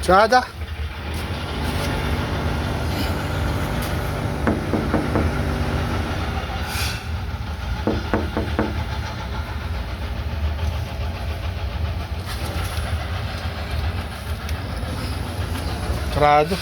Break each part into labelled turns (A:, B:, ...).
A: Tsada. Sarado.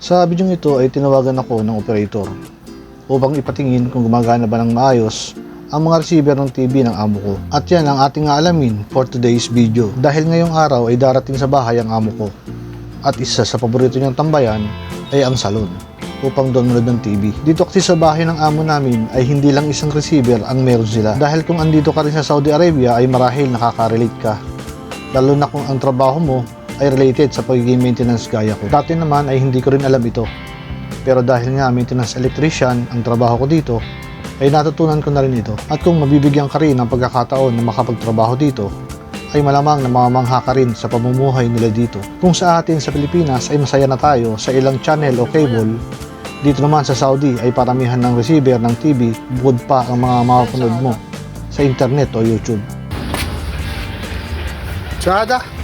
A: Sa bidyong ito ay tinawagan ako ng operator upang ipatingin kung gumagana ba ng maayos ang mga receiver ng TV ng amo ko. At yan ang ating aalamin for today's video. Dahil ngayong araw ay darating sa bahay ang amo ko. At isa sa paborito niyang tambayan ay ang salon upang doon manood ng TV. Dito kasi sa bahay ng amo namin ay hindi lang isang receiver ang meron sila. Dahil kung andito ka rin sa Saudi Arabia ay marahil nakaka-relate ka. Lalo na kung ang trabaho mo ay related sa pagiging maintenance gaya ko. Dati naman ay hindi ko rin alam ito. Pero dahil nga maintenance electrician ang trabaho ko dito, ay natutunan ko na rin ito. At kung mabibigyan ka rin ng pagkakataon na makapagtrabaho dito, ay malamang na mamamangha ka rin sa pamumuhay nila dito. Kung sa atin sa Pilipinas ay masaya na tayo sa ilang channel o cable, dito naman sa Saudi ay paramihan ng receiver ng TV bukod pa ang mga mapapanood mo sa internet o YouTube. Tsada!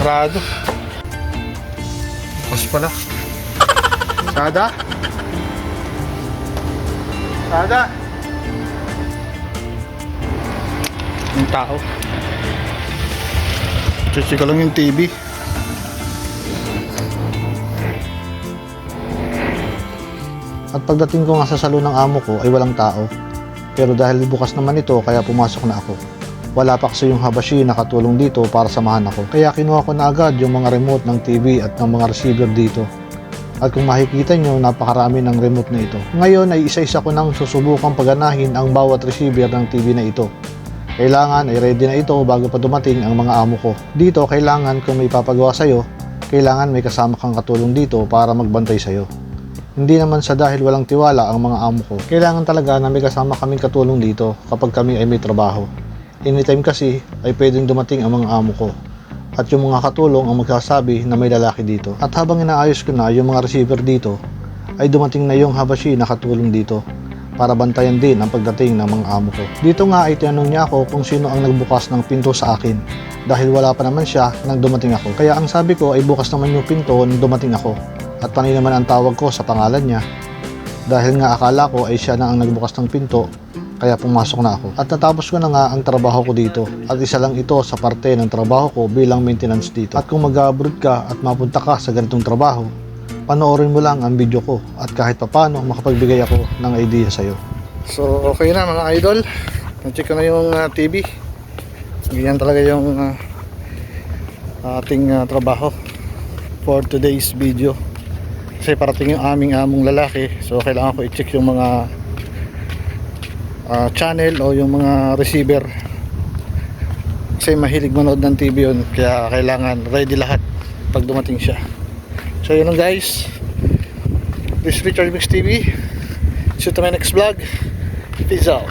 A: Sarado. Bukas pala. Sada. Sada. Yung tao. Chika lang yung TV. At pagdating ko nga sa salon ng amo ko ay walang tao. Pero dahil bukas naman ito kaya pumasok na ako. Wala pa kasi yung Habashi na katulong dito para samahan ako. Kaya kinuha ko na agad yung mga remote ng TV at ng mga receiver dito. At kung makikita nyo, napakarami ng remote na ito. Ngayon ay isa-isa ko nang susubukang paganahin ang bawat receiver ng TV na ito. Kailangan ay ready na ito bago pa dumating ang mga amo ko. Dito, kailangan kung may papagawa sa'yo, kailangan may kasama kang katulong dito para magbantay sa'yo. Hindi naman sa dahil walang tiwala ang mga amo ko. Kailangan talaga na may kasama kaming katulong dito kapag kami ay may trabaho. Anytime kasi ay pwedeng dumating ang mga amo ko at yung mga katulong ang magsasabi na may lalaki dito. At habang inaayos ko na yung mga receiver dito ay dumating na yung Habashi na katulong dito para bantayan din ang pagdating ng mga amo ko. Dito nga ay tinanong niya ako kung sino ang nagbukas ng pinto sa akin dahil wala pa naman siya nang dumating ako. Kaya ang sabi ko ay bukas naman yung pinto nang dumating ako at panay naman ang tawag ko sa pangalan niya dahil nga akala ko ay siya na ang nagbukas ng pinto. Kaya pumasok na ako. At natapos ko na nga ang trabaho ko dito. At isa lang ito sa parte ng trabaho ko bilang maintenance dito. At kung mag-abroad ka at mapunta ka sa ganitong trabaho, panoorin mo lang ang video ko. At kahit papano, makapagbigay ako ng idea sa'yo. So, okay na mga idol. Na-check ko na yung TV. Ganyan talaga yung ating trabaho for today's video. Kasi parating yung aming among lalaki. So, kailangan ko i-check yung mga channel o yung mga receiver kasi mahilig manood ng TV yun, kaya kailangan ready lahat pag dumating siya. So yun lang guys, this is Richard Mix TV. See you to my next vlog. Peace out.